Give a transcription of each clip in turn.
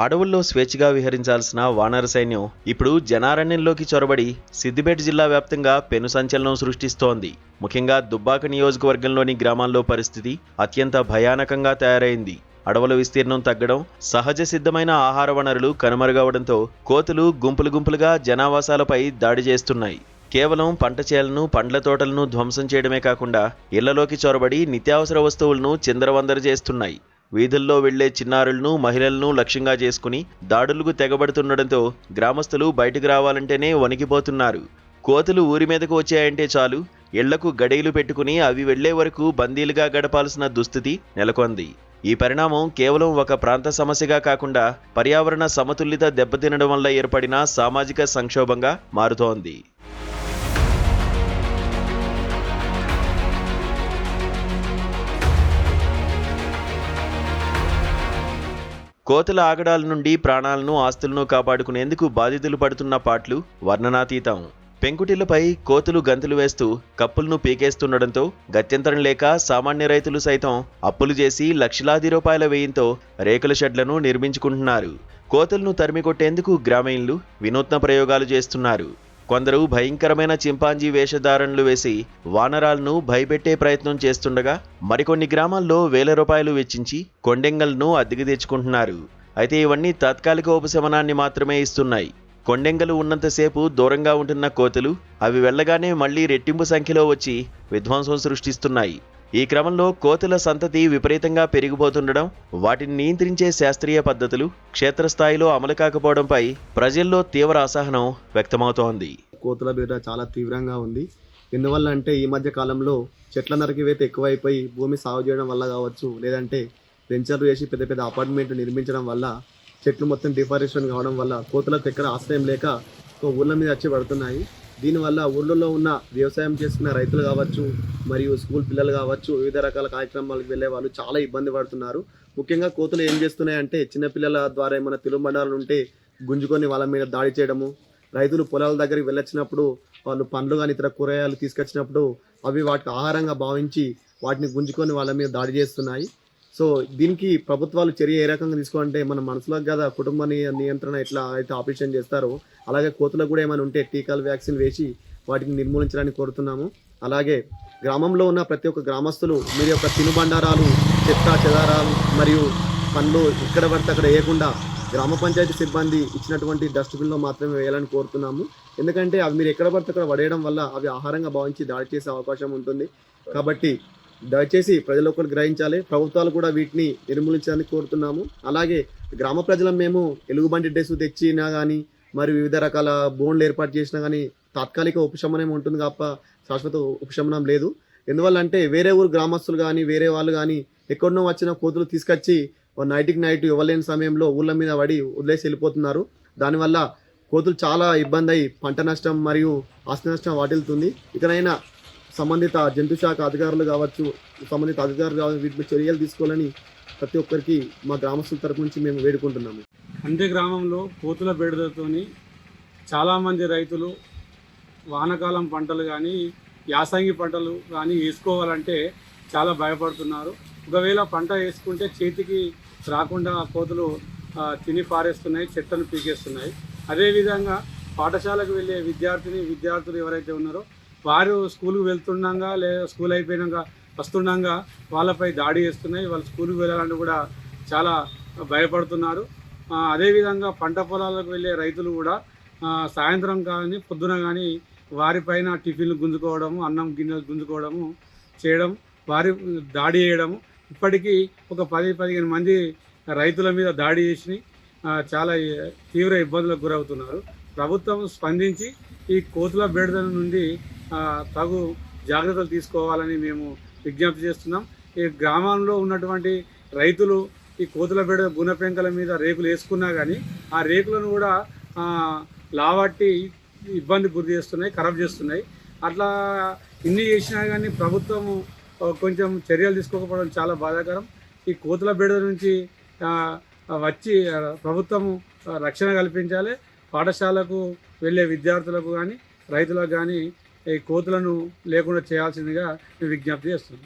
అడవుల్లో స్వేచ్ఛగా విహరించాల్సిన వానర సైన్యం ఇప్పుడు జనారణ్యంలోకి చొరబడి సిద్దిపేట జిల్లా వ్యాప్తంగా పెను సంచలనం సృష్టిస్తోంది. ముఖ్యంగా దుబ్బాక నియోజకవర్గంలోని గ్రామాల్లో పరిస్థితి అత్యంత భయానకంగా తయారైంది. అడవుల విస్తీర్ణం తగ్గడం, సహజ సిద్ధమైన ఆహార వనరులు కనుమరుగవడంతో కోతులు గుంపులు గుంపులుగా జనావాసాలపై దాడి చేస్తున్నాయి. కేవలం పంట చేలను, పండ్ల తోటలను ధ్వంసం చేయడమే కాకుండా ఇళ్లలోకి చొరబడి నిత్యావసర వస్తువులను చిందరవందర చేస్తున్నాయి. వీధుల్లో వెళ్లే చిన్నారులను, మహిళలను లక్ష్యంగా చేసుకుని దాడులకు తెగబడుతుండటంతో గ్రామస్తులు బయటకు రావాలంటేనే వణికిపోతున్నారు. కోతులు ఊరి మీదకు వచ్చాయంటే చాలు, ఇళ్లకు గడీలు పెట్టుకుని అవి వెళ్లే వరకు బందీలుగా గడపాల్సిన దుస్థితి నెలకొంది. ఈ పరిణామం కేవలం ఒక ప్రాంత సమస్యగా కాకుండా పర్యావరణ సమతుల్యత దెబ్బతినడం వల్ల ఏర్పడిన సామాజిక సంక్షోభంగా మారుతోంది. కోతుల ఆగడాల నుండి ప్రాణాలను, ఆస్తులను కాపాడుకునేందుకు బాధితులు పడుతున్న పాట్లు వర్ణనాతీతం. పెంకుటిలపై కోతులు గంతులు వేస్తూ కప్పులను పీకేస్తుండడంతో గత్యంతరం లేక సామాన్య రైతులు సైతం అప్పులు చేసి లక్షలాది రూపాయల వ్యయంతో రేకుల షెడ్లను నిర్మించుకుంటున్నారు. కోతులను తరిమికొట్టేందుకు గ్రామీణులు వినూత్న ప్రయోగాలు చేస్తున్నారు. కొందరు భయంకరమైన చింపాంజీ వేషధారణలు వేసి వానరాలను భయపెట్టే ప్రయత్నం చేస్తుండగా మరికొన్ని గ్రామాల్లో వేల రూపాయలు వెచ్చించి కొండెంగలను అద్దెకు తెచ్చుకుంటున్నారు. అయితే ఇవన్నీ తాత్కాలిక ఉపశమనాన్ని మాత్రమే ఇస్తున్నాయి. కొండెంగలు ఉన్నంతసేపు దూరంగా ఉంటున్న కోతులు అవి వెళ్లగానే మళ్లీ రెట్టింపు సంఖ్యలో వచ్చి విధ్వంసం సృష్టిస్తున్నాయి. ఈ క్రమంలో కోతుల సంతతి విపరీతంగా పెరిగిపోతుండడం, వాటిని నియంత్రించే శాస్త్రీయ పద్ధతులు క్షేత్రస్థాయిలో అమలు కాకపోవడంపై ప్రజల్లో తీవ్ర అసహనం వ్యక్తమవుతోంది. కోతుల బీట చాలా తీవ్రంగా ఉంది. ఎందువల్ల అంటే ఈ మధ్య కాలంలో చెట్ల నరికివేత ఎక్కువైపోయి భూమి సాగు చేయడం వల్ల కావచ్చు, లేదంటే వెంచర్లు వేసి పెద్ద పెద్ద అపార్ట్మెంట్లు నిర్మించడం వల్ల చెట్లు మొత్తం డిఫారెస్టేషన్ కావడం వల్ల కోతులకు ఎక్కడ ఆశ్రయం లేక ఊళ్ళ మీద వచ్చి పడుతున్నాయి. దీనివల్ల ఊళ్ళలో ఉన్న వ్యవసాయం చేసుకున్న రైతులు కావచ్చు, మరియు స్కూల్ పిల్లలు కావచ్చు, వివిధ రకాల కార్యక్రమాలకు వెళ్ళే వాళ్ళు చాలా ఇబ్బంది పడుతున్నారు. ముఖ్యంగా కోతులు ఏం చేస్తున్నాయంటే చిన్నపిల్లల ద్వారా ఏమైనా తిరుబండాలు ఉంటే గుంజుకొని వాళ్ళ మీద దాడి చేయడము, రైతులు పొలాల దగ్గరికి వెళ్ళొచ్చినప్పుడు వాళ్ళు పండ్లు కానీ ఇతర కూరగాయలు తీసుకొచ్చినప్పుడు అవి వాటికి ఆహారంగా భావించి వాటిని గుంజుకొని వాళ్ళ మీద దాడి చేస్తున్నాయి. సో దీనికి ప్రభుత్వాలు చర్య ఏ రకంగా తీసుకోవాలంటే మన మనసులో కదా కుటుంబ నియంత్రణ ఎట్లా అయితే ఆపరేషన్ చేస్తారో అలాగే కోతులకు కూడా ఏమైనా ఉంటే టీకాలు, వ్యాక్సిన్ వేసి వాటిని నిర్మూలించడానికి కోరుతున్నాము. అలాగే గ్రామంలో ఉన్న ప్రతి ఒక్క గ్రామస్తులు మీరు యొక్క తినుబండారాలు, చెత్త చెదారాలు మరియు పండ్లు ఇక్కడ పడితే అక్కడ వేయకుండా గ్రామ పంచాయతీ సిబ్బంది ఇచ్చినటువంటి డస్ట్బిన్లో మాత్రమే వేయాలని కోరుతున్నాము. ఎందుకంటే అవి మీరు ఎక్కడ పడితే అక్కడ పడేయడం వల్ల అవి ఆహారంగా భావించి దాడి చేసే అవకాశం ఉంటుంది. కాబట్టి దయచేసి ప్రజలు ఒకరు గ్రహించాలి. ప్రభుత్వాలు కూడా వీటిని నిర్మూలించడానికి కోరుతున్నాము. అలాగే గ్రామ ప్రజల మేము ఎలుగుబంటి డ్రెస్ తెచ్చినా కానీ మరియు వివిధ రకాల బోన్లు ఏర్పాటు చేసినా కానీ తాత్కాలిక ఉపశమనం ఉంటుంది తప్ప శాశ్వత ఉపశమనం లేదు. ఎందువల్ల అంటే వేరే ఊరు గ్రామస్తులు కానీ వేరే వాళ్ళు కానీ ఎక్కడనో వచ్చిన కోతులు తీసుకొచ్చి నైట్కి నైట్ ఇవ్వలేని సమయంలో ఊళ్ళ మీద పడి వదిలేసి వెళ్ళిపోతున్నారు. దానివల్ల కోతులు చాలా ఇబ్బంది అయి పంట నష్టం మరియు ఆస్తి నష్టం వాటిల్తుంది. ఇకనైనా సంబంధిత జంతు శాఖ అధికారులు కావచ్చు, సంబంధిత అధికారులు కావచ్చు, వీటిపై చర్యలు తీసుకోవాలని ప్రతి ఒక్కరికి మా గ్రామస్తుల తరపు నుంచి మేము వేడుకుంటున్నాము. అంతే గ్రామంలో కోతుల బెడదతోని చాలామంది రైతులు వానాకాలం పంటలు కానీ యాసంగి పంటలు కానీ వేసుకోవాలంటే చాలా భయపడుతున్నారు. ఒకవేళ పంట వేసుకుంటే చేతికి రాకుండా కోతులు తిని పారేస్తున్నాయి, చెట్లను పీకేస్తున్నాయి. అదేవిధంగా పాఠశాలకు వెళ్ళే విద్యార్థులు ఎవరైతే ఉన్నారో వారు స్కూల్కి వెళ్తుండగా లేదా స్కూల్ అయిపోయినాక వస్తుండగా వాళ్ళపై దాడి చేస్తున్నాయి. వాళ్ళు స్కూల్కి వెళ్ళాలంటే కూడా చాలా భయపడుతున్నారు. అదేవిధంగా పంట పొలాలకు వెళ్ళే రైతులు కూడా సాయంత్రం కానీ పొద్దున కానీ వారిపైన టిఫిన్లు గుంజుకోవడము, అన్నం గిన్నెలు గుంజుకోవడము చేయడం, వారి దాడి చేయడము. ఇప్పటికీ ఒక 10-15 మంది రైతుల మీద దాడి చేసి చాలా తీవ్ర ఇబ్బందులకు గురవుతున్నారు. ప్రభుత్వం స్పందించి ఈ కోతుల బెడద నుండి తగు జాగ్రత్తలు తీసుకోవాలని మేము విజ్ఞప్తి చేస్తున్నాం. ఈ గ్రామంలో ఉన్నటువంటి రైతులు ఈ కోతుల బెడద గుణపెంకల మీద రేకులు వేసుకున్నా కానీ ఆ రేకులను కూడా లావట్టి ఇబ్బంది గురి చేస్తున్నాయి, ఖరాబ్ చేస్తున్నాయి. అట్లా ఇన్ని చేసినా కానీ ప్రభుత్వము కొంచెం చర్యలు తీసుకోకపోవడం చాలా బాధాకరం. ఈ కోతుల బెడద నుంచి వచ్చి ప్రభుత్వము రక్షణ కల్పించాలి. పాఠశాలకు వెళ్ళే విద్యార్థులకు కానీ రైతులకు కానీ ఈ కోతులను లేకుండా చేయాల్సిందిగా మేము విజ్ఞప్తి చేస్తున్నాం.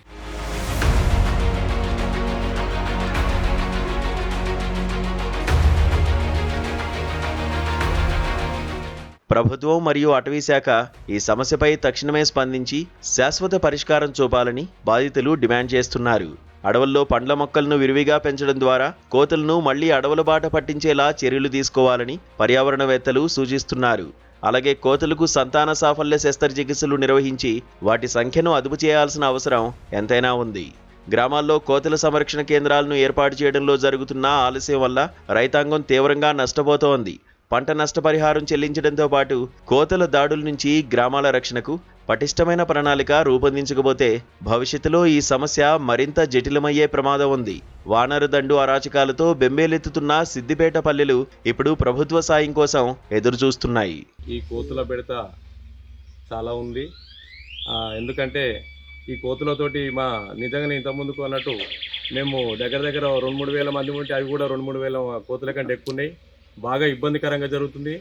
ప్రభుత్వం మరియు అటవీ శాఖ ఈ సమస్యపై తక్షణమే స్పందించి శాశ్వత పరిష్కారం చూపాలని బాధితులు డిమాండ్ చేస్తున్నారు. అడవుల్లో పండ్ల మొక్కలను విరివిగా పెంచడం ద్వారా కోతులను మళ్లీ అడవుల బాట పట్టించేలా చర్యలు తీసుకోవాలని పర్యావరణవేత్తలు సూచిస్తున్నారు. అలాగే కోతులకు సంతాన సాఫల్య శస్త్రచికిత్సలు నిర్వహించి వాటి సంఖ్యను అదుపు చేయాల్సిన అవసరం ఎంతైనా ఉంది. గ్రామాల్లో కోతుల సంరక్షణ కేంద్రాలను ఏర్పాటు చేయడంలో జరుగుతున్న ఆలస్యం వల్ల రైతాంగం తీవ్రంగా నష్టపోతోంది. పంట నష్టపరిహారం చెల్లించడంతో పాటు కోతుల దాడుల నుంచి గ్రామాల రక్షణకు పటిష్టమైన ప్రణాళిక రూపొందించకపోతే భవిష్యత్తులో ఈ సమస్య మరింత జటిలమయ్యే ప్రమాదం ఉంది. వానరదండు అరాచకాలతో బెంబేలెత్తుతున్న సిద్దిపేట పల్లెలు ఇప్పుడు ప్రభుత్వ సాయం కోసం ఎదురుచూస్తున్నాయి. ఈ కోతుల బెడత చాలా ఉంది. ఎందుకంటే ఈ కోతులతోటి నిజంగానే ఇంతకుముందుకు అన్నట్టు మేము దగ్గర 2-3 వేల మంది ఉంటే అవి కూడా 2-3 వేల కోతుల కంటే ఎక్కువ ఉన్నాయి. బాగా ఇబ్బందికరంగా జరుగుతుంది.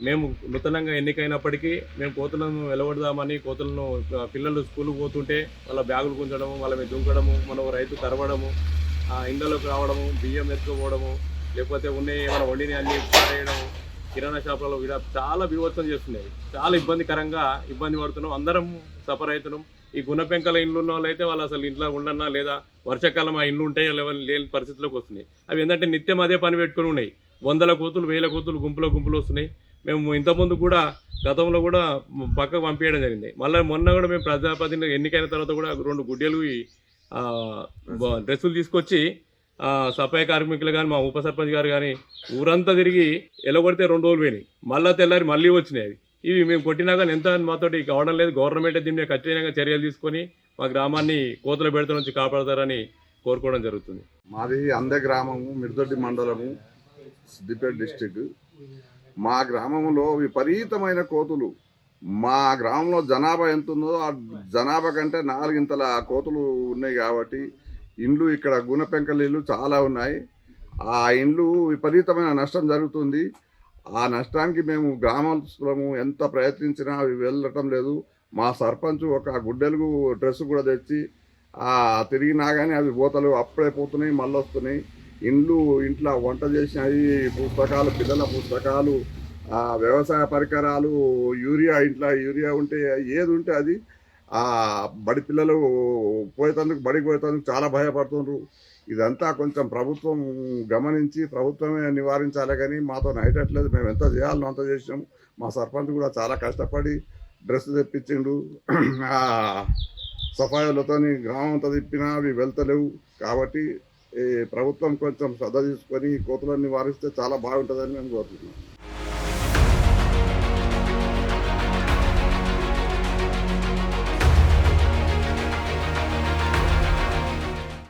మేము నూతనంగా ఎన్నికైనప్పటికీ మేము కోతులను వెలవడదామని కోతులను పిల్లలు స్కూల్కి పోతుంటే వాళ్ళ బ్యాగులు గుంజడము, వాళ్ళ మీద దుంకడము, మనం రైతు తరవడము, ఇండ్లలోకి రావడము, బియ్యం ఎత్తుకుపోవడము, లేకపోతే ఉన్నాయి ఏమైనా వండిని అన్ని పారేయడము, కిరాణా షాపులలో ఇలా చాలా బీభత్సం చేస్తున్నాయి. చాలా ఇబ్బంది పడుతున్నాం. అందరం సఫర్ అవుతున్నాం. ఈ గుణపెంకల ఇండ్లు ఉన్న వాళ్ళు అయితే వాళ్ళు అసలు ఇంట్లో ఉండన్నా లేదా వర్షాకాలం ఆ ఇండ్లు ఉంటాయో లేని పరిస్థితిలోకి వస్తున్నాయి. అవి ఏంటంటే నిత్యం అదే పని పెట్టుకుని ఉన్నాయి. 100 కోతులు 1000 కోతులు గుంపులు వస్తున్నాయి. మేము ఇంతకుముందు కూడా గతంలో కూడా పక్కకు పంపించడం జరిగింది. మళ్ళీ మొన్న కూడా మేము ప్రజాప్రతినిధులు ఎన్నికైన తర్వాత కూడా 2 గుడ్డెలు డ్రెస్సులు తీసుకొచ్చి సఫాయి కార్మికులు కానీ మా ఉప సర్పంచ్ గారు కానీ ఊరంతా తిరిగి ఎలగొడితే 2 రోజులు పోయినాయి. మళ్ళీ తెల్లారి మళ్ళీ వచ్చినాయి. ఇవి మేము కొట్టినా కానీ ఎంత మాతోటి కావడం లేదు. గవర్నమెంట్ దీని మీద ఖచ్చితంగా చర్యలు తీసుకొని మా గ్రామాన్ని కోతుల బెడత నుంచి కాపాడతారని కోరుకోవడం జరుగుతుంది. మాది అందే గ్రామము, మిర్దొడ్డి మండలము, సిద్దిపేట డిస్టిక్. మా గ్రామంలో విపరీతమైన కోతులు. మా గ్రామంలో జనాభా ఎంత ఉందో ఆ జనాభా కంటే 4 కోతులు ఉన్నాయి. కాబట్టి ఇండ్లు ఇక్కడ గుణపెంకల ఇళ్ళు చాలా ఉన్నాయి. ఆ ఇండ్లు విపరీతమైన నష్టం జరుగుతుంది. ఆ నష్టానికి మేము గ్రామస్తులము ఎంత ప్రయత్నించినా అవి వెళ్ళటం లేదు. మా సర్పంచ్ ఒక గుడ్డెలుగు డ్రెస్ కూడా తెచ్చి తిరిగినా కానీ అవి పోతలు అప్పుడే పోతున్నాయి, మళ్ళీ వస్తున్నాయి. ఇంట్లో వంట చేసినవి, పుస్తకాలు, పిల్లల పుస్తకాలు, వ్యవసాయ పరికరాలు, యూరియా ఉంటే ఏది ఉంటే అది బడి పిల్లలు బడికి పోయేందుకు చాలా భయపడుతున్నారు. ఇదంతా కొంచెం ప్రభుత్వం గమనించి ప్రభుత్వమే నివారించాలి. కానీ మాతో నైటట్లేదు. మేము ఎంత చేయాలనో అంత చేసినాము. మా సర్పంచ్ కూడా చాలా కష్టపడి డ్రెస్ తెప్పించిండు. సఫాయిలతో గ్రామం అంతా తిప్పినా అవి వెళ్తలేవు. కాబట్టి ప్రభుత్వం కొంచెం శ్రద్ధ తీసుకొని కోతులను నివారిస్తే చాలా బాగుంటుందని మేము కోరుతున్నాం.